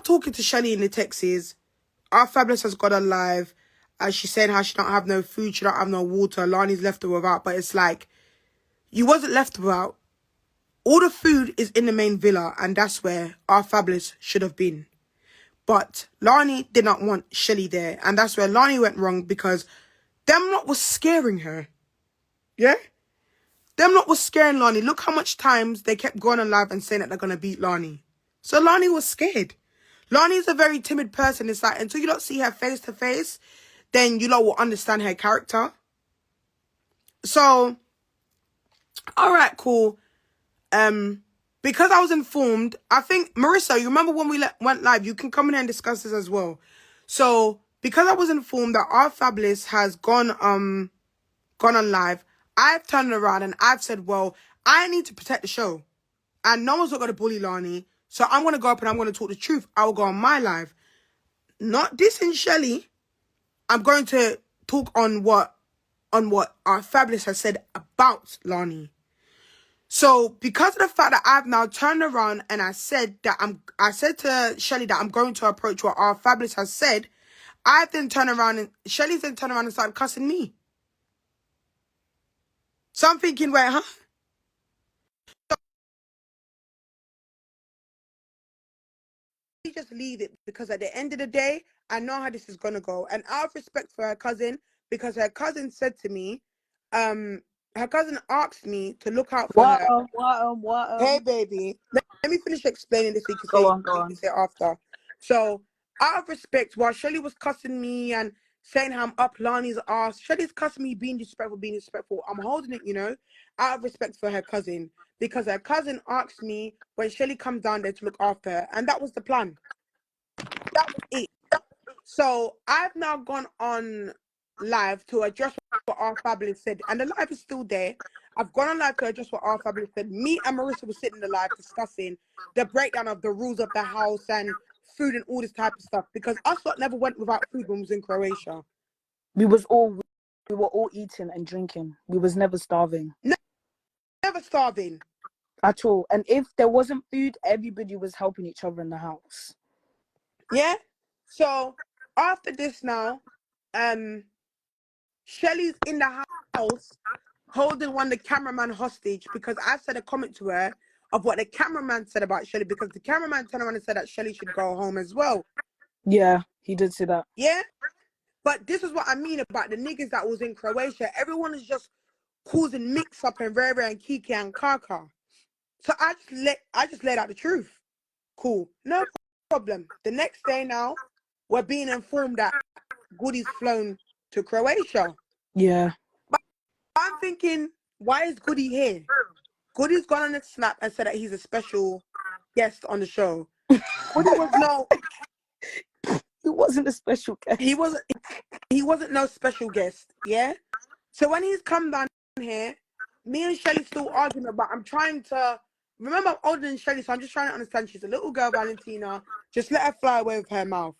not talking to Shelly in the texts. Our Fabulous has got her live. She's saying how she don't have no food, she don't have no water. Lani's left her without. But it's like, you wasn't left without. All the food is in the main villa, and that's where our Fabulous should have been. But Lani did not want Shelly there, and that's where Lani went wrong, because them lot was scaring her. Yeah? Them lot was scaring Lani. Look how much times they kept going on live and saying that they're going to beat Lani. So Lani was scared. Lani is a very timid person. It's like, until you don't see her face to face, then you lot will understand her character. So, all right, cool. Because I was informed, I think, Marissa, you remember when we went live? You can come in here and discuss this as well. So, because I was informed that our Fabulous has gone on live, I've turned around and I've said, well, I need to protect the show. And no one's not going to bully Lani. So I'm going to go up and I'm going to talk the truth. I will go on my live. Not dissing Shelly. I'm going to talk on what our Fabulous has said about Lani. So because of the fact that I've now turned around and I said to Shelly that I'm going to approach what our Fabulous has said, I've then turned around and Shelly's then turned around and started cussing me. So I'm thinking, wait, huh? Just leave it, because at the end of the day, I know how this is gonna go. And out of respect for her cousin, because her cousin said to me, her cousin asked me to look out for her. Hey, baby, let me finish explaining this. You can say after. So, out of respect, while Shelly was cussing me and saying how I'm up Lani's ass, Shelly's cussing me, being disrespectful. I'm holding it, out of respect for her cousin, because her cousin asked me when Shelly comes down there to look after her, and that was the plan. That was it. So I've now gone on live to address what our Fabulous said, and the live is still there. I've gone on live to address what our Fabulous said. Me and Marissa were sitting in the live discussing the breakdown of the rules of the house and food and all this type of stuff, because us lot never went without food when we was in Croatia. We were all eating and drinking. We was never starving. Never starving. At all. And if there wasn't food, everybody was helping each other in the house. Yeah? So after this now, Shelly's in the house holding the cameraman hostage, because I said a comment to her of what the cameraman said about Shelly, because the cameraman turned around and said that Shelly should go home as well. Yeah, he did say that. Yeah? But this is what I mean about the niggas that was in Croatia. Everyone is just causing mix-up and Rere and Kiki and Kaka. So I just laid out the truth. Cool. No problem. The next day now, we're being informed that Goody's flown to Croatia. Yeah. But I'm thinking, why is Goody here? Goody's gone on a snap and said that he's a special guest on the show. Goody was no... He wasn't a special guest. He wasn't no special guest, yeah? So when he's come down here, me and Shelly still arguing about, I'm trying to... Remember, I'm older than Shelly, so I'm just trying to understand. She's a little girl, Valentina. Just let her fly away with her mouth.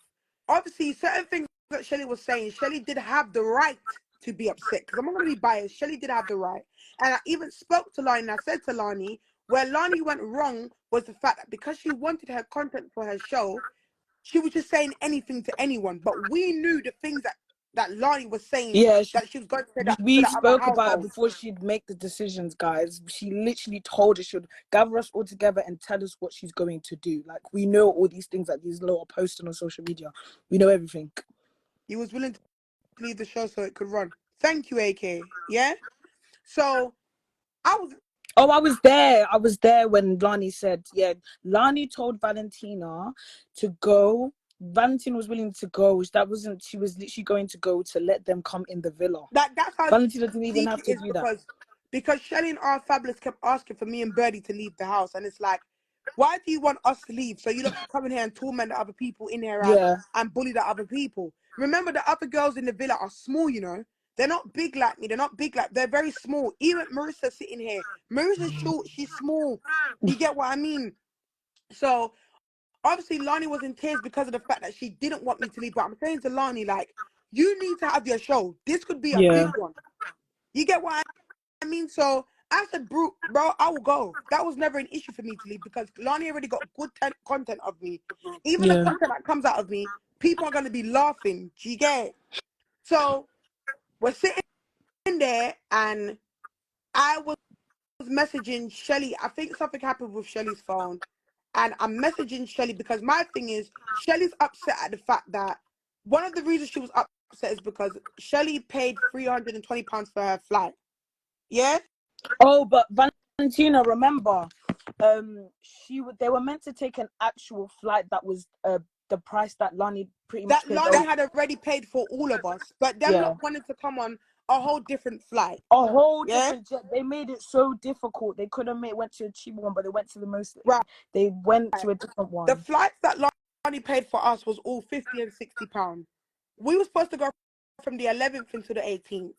Obviously, certain things that Shelly was saying, Shelly did have the right to be upset, because I'm not going to be biased. Shelly did have the right. And I even spoke to Lani, and I said to Lani, where Lani went wrong was the fact that because she wanted her content for her show, she was just saying anything to anyone. But we knew the things that Lani was saying, that she was going to say that we to spoke about it before she'd make the decisions, guys. She literally told us she would gather us all together and tell us what she's going to do. Like, we know all these things that these little posting on social media. We know everything. He was willing to leave the show so it could run. Thank you, AK. Yeah? So, I was there. I was there when Lani said, Lani told Valentina to go. Valentina was willing to go. She was literally going to go to let them come in the villa. That's how Valentina didn't even have to do that. Because Shelly and our Fabulous kept asking for me and Birdie to leave the house. And it's like, why do you want us to leave? So you look to come in here and torment the other people in here and bully the other people. Remember, the other girls in the villa are small, They're not big like me. They're very small. Even Marissa sitting here. Marissa's short. She's small. You get what I mean? So, obviously, Lani was in tears because of the fact that she didn't want me to leave. But I'm saying to Lani, like, you need to have your show. This could be a big one. You get what I mean? So, I said, bro, I will go. That was never an issue for me to leave because Lani already got good content of me. Even the content that comes out of me, people are going to be laughing. Do you get it? So we're sitting there and I was messaging Shelly. I think something happened with Shelly's phone. And I'm messaging Shelly because my thing is, Shelly's upset at the fact that one of the reasons she was upset is because Shelly paid £320 for her flight. Yeah? Oh, but Valentina, remember, they were meant to take an actual flight that was the price that Lani pretty much paid. That Lani had already paid for all of us, but them not wanted to come on a whole different flight. A whole different jet. They made it so difficult. They could have went to a cheaper one, but they went to the most. Right. They went to a different one. The flights that Lani paid for us was all £50 and £60. We were supposed to go from the 11th into the 18th.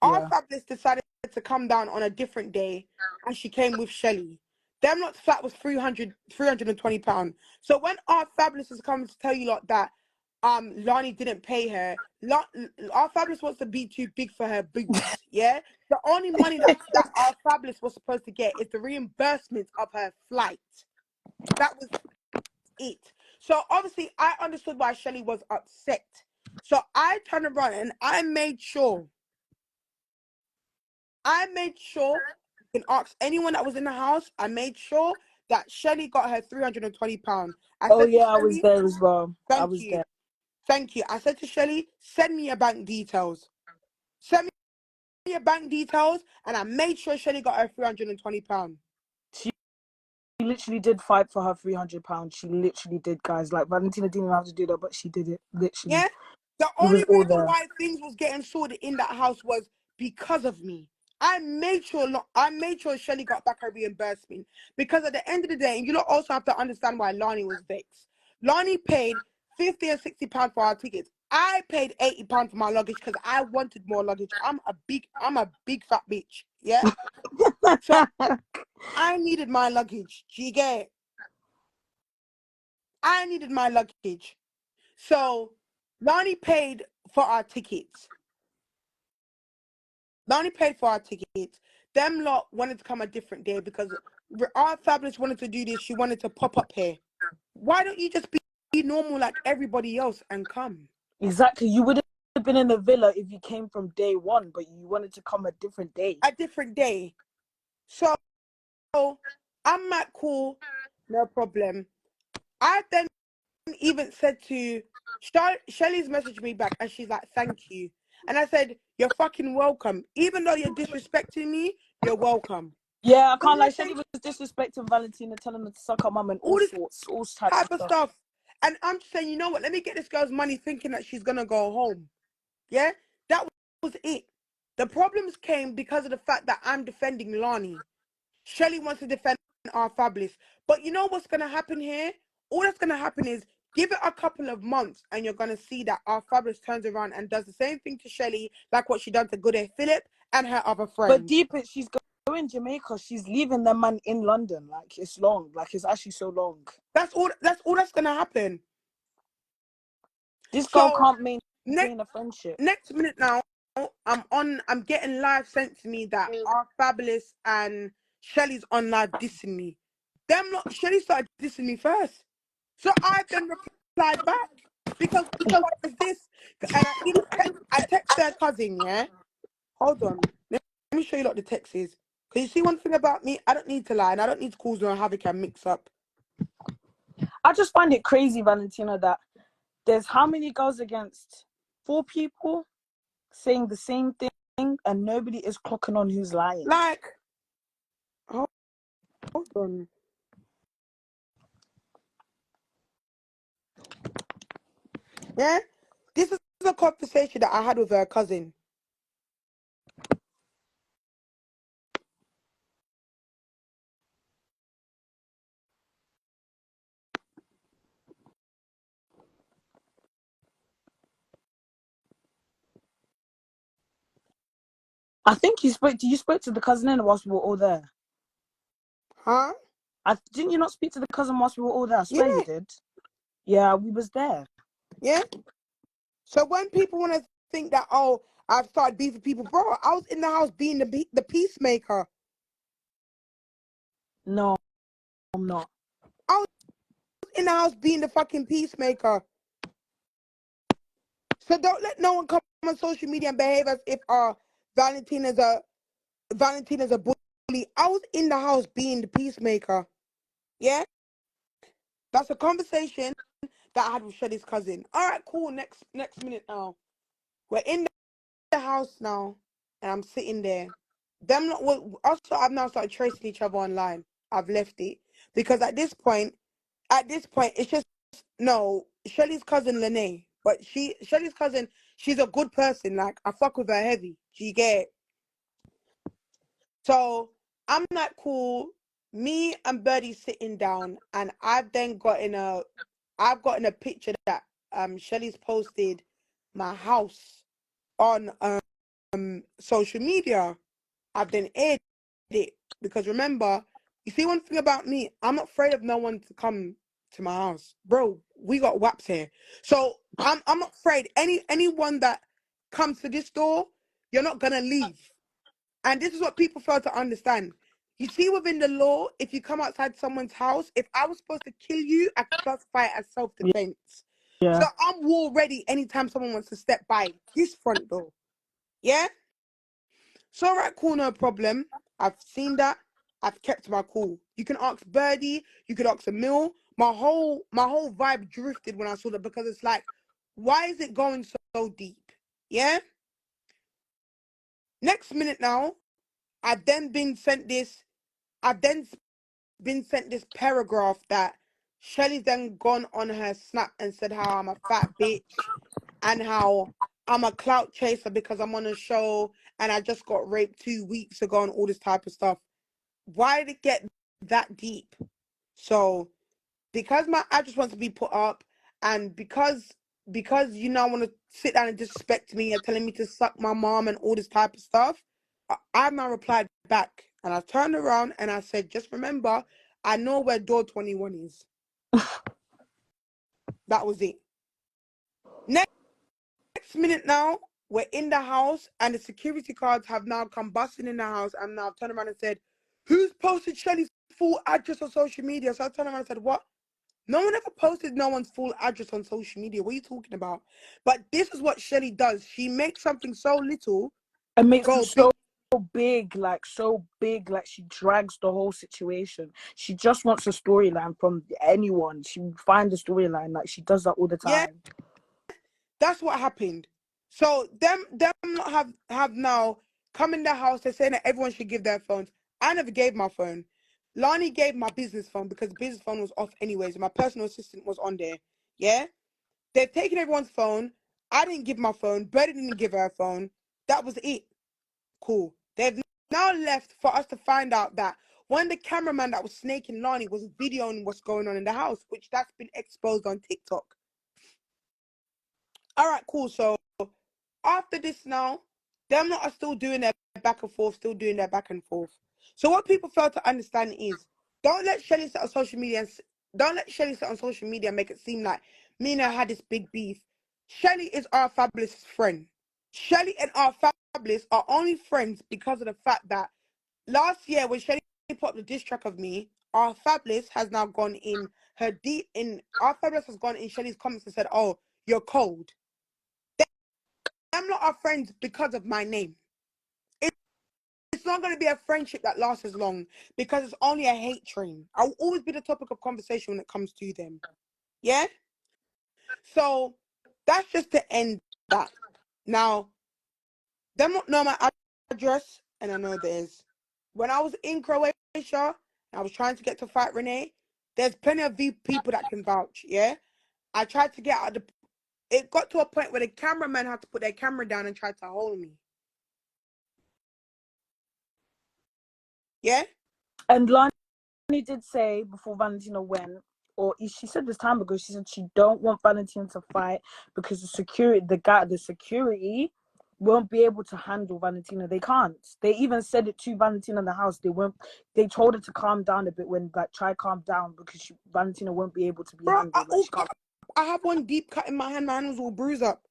Our fabulous decided to come down on a different day, and she came with Shelly. Them lot's flat was £320. So when our fabulous is coming to tell you lot that Lani didn't pay her, our fabulous wants to be too big for her boots. Yeah, the only money that our fabulous was supposed to get is the reimbursement of her flight. That was it. So obviously I understood why Shelly was upset. So I turned around and I made sure you can ask anyone that was in the house. I made sure that Shelly got her £320. I was there as well. Thank you. Thank you. I said to Shelly, send me your bank details. Send me your bank details, and I made sure Shelly got her £320. She literally did fight for her £300. She literally did, guys. Like, Valentina didn't even have to do that, but she did it. Literally. Yeah. The only reason why things was getting sorted in that house was because of me. I made sure Shelly got back her reimbursement, because at the end of the day, you also have to understand why Lani was vexed. Lani paid £50 and £60 for our tickets. I paid £80 for my luggage because I wanted more luggage. I'm a big fat bitch. Yeah. So I needed my luggage. Do you get it? I needed my luggage. So Lani paid for our tickets. Them lot wanted to come a different day because our fabulous wanted to do this. She wanted to pop up here. Why don't you just be normal like everybody else and come? Exactly. You would have been in the villa if you came from day one, but you wanted to come a different day. So I'm like, cool, no problem. I then even said to Shelly's messaged me back and she's like, thank you. And I said, you're fucking welcome. Even though you're disrespecting me, you're welcome. Yeah, I can't lie. Shelly was disrespecting Valentina, telling her to suck her mum and all type of stuff. And I'm just saying, you know what? Let me get this girl's money thinking that she's going to go home. Yeah? That was it. The problems came because of the fact that I'm defending Lani. Shelly wants to defend our fabulous. But you know what's going to happen here? All that's going to happen is give it a couple of months and you're going to see that our fabulous turns around and does the same thing to Shelly like what she done to Good Philip and her other friends. But deep it, she's going to Jamaica. She's leaving the man in London. Like, it's long. Like, it's actually so long. That's all that's going to happen. This girl can't maintain a friendship. Next minute now, I'm getting live sent to me that our fabulous and Shelly's on live dissing me. Shelly started dissing me first. So I then replied back because what is this? And I text their cousin, yeah? Hold on. Let me show you what the text is. Because you see one thing about me, I don't need to lie and I don't need to cause no havoc and mix up. I just find it crazy, Valentina, that there's how many girls against 4 people saying the same thing and nobody is clocking on who's lying. Like, hold on. Yeah? This is a conversation that I had with her cousin. I think you spoke to the cousin whilst we were all there. Huh? Didn't you not speak to the cousin whilst we were all there? I swear you did. Yeah, we was there. Yeah? So when people want to think that, oh, I've started beefing people, bro, I was in the house being the peacemaker. No, I'm not. I was in the house being the fucking peacemaker. So don't let no one come on social media and behave as if Valentina's a Valentina's a bully. I was in the house being the peacemaker. Yeah? That's a conversation that I had with Shelly's cousin. Alright, cool. Next minute now. We're in the house now and I'm sitting there. Them not well, also I've now started tracing each other online. I've left it. Because at this point it's just no, Shelly's cousin Lene. But Shelly's cousin, she's a good person. Like I fuck with her heavy. She get it. So I'm like, cool. Me and Birdie sitting down, and I've gotten a picture that Shelly's posted my house on social media. I've then aired it because remember, you see one thing about me, I'm not afraid of no one to come to my house, bro. We got WAPs here, so I'm not afraid. Anyone that comes to this door, you're not gonna leave. And this is what people fail to understand. You see, within the law, if you come outside someone's house, if I was supposed to kill you, I could classify it as self-defense. So Yeah. I'm war ready anytime someone wants to step by this front door. Yeah? So, all right, cool, no problem. I've seen that. I've kept my cool. You can ask Birdie, you could ask Emil. My whole vibe drifted when I saw that because it's like, why is it going so deep? Yeah? Next minute now, I've then been sent this I've then been sent this paragraph that Shelly's then gone on her snap and said how I'm a fat bitch and how I'm a clout chaser because I'm on a show and I just got raped 2 weeks ago and all this type of stuff. Why did it get that deep? So because my address wants to be put up and because you now want to sit down and disrespect me and telling me to suck my mom and all this type of stuff, I've now replied back and I turned around and I said, just remember, I know where door 21 is. That was it. Next minute now, we're in the house and the security guards have now come busting in the house and now I've turned around and said, who's posted Shelly's full address on social media? So I turned around and said, what? No one ever posted no one's full address on social media. What are you talking about? But this is what Shelly does. She makes something so little It makes it go big. so big, like she drags the whole situation. She just wants a storyline from anyone. She finds a storyline, like she does that all the Yeah, time. that's what happened. So them not have now come in the house. They're saying that everyone should give their phones. I never gave my phone. Lani gave my business phone because the business phone was off anyways. My personal assistant was on there. Yeah, they've taken everyone's phone. I didn't give my phone. Bertie didn't give her a phone. That was it. Cool. They've now left for us to find out that one of the cameraman that was snaking Lani was videoing what's going on in the house, which that's been exposed on TikTok. All right, cool. So after this now, them lot are still doing their back and forth, still doing their back and forth. So what people fail to understand is don't let Shelly sit on social media don't let Shelly sit on social media and make it seem like me and her had this big beef. Shelly is our fabulous friend. Shelly and our fabulous are only friends because of the fact that last year when Shelly put up the diss track of me, our fabulous has now gone in our fabulous has gone in Shelly's comments and said, oh, you're cold. I'm not our friends because of my name. It's not going to be a friendship that lasts as long because it's only a hate train. I will always be the topic of conversation when it comes to them. Yeah? So that's just to end that. Now, them not know my address, and I know theirs. When I was in Croatia, I was trying to get to fight Renee. There's plenty of people that can vouch. Yeah? I tried to get out of the. It got to a point where the cameraman had to put their camera down and try to hold me. Yeah? And Lani did say before Valentina went, or she said this time ago, she said she don't want Valentina to fight because the security won't be able to handle Valentina. They can't. They even said it to Valentina in the house. They told her to calm down a bit when try calm down because Valentina won't be able to be Bro, handled. Like she can't. I have one deep cut in my hand. My hand was all bruised up.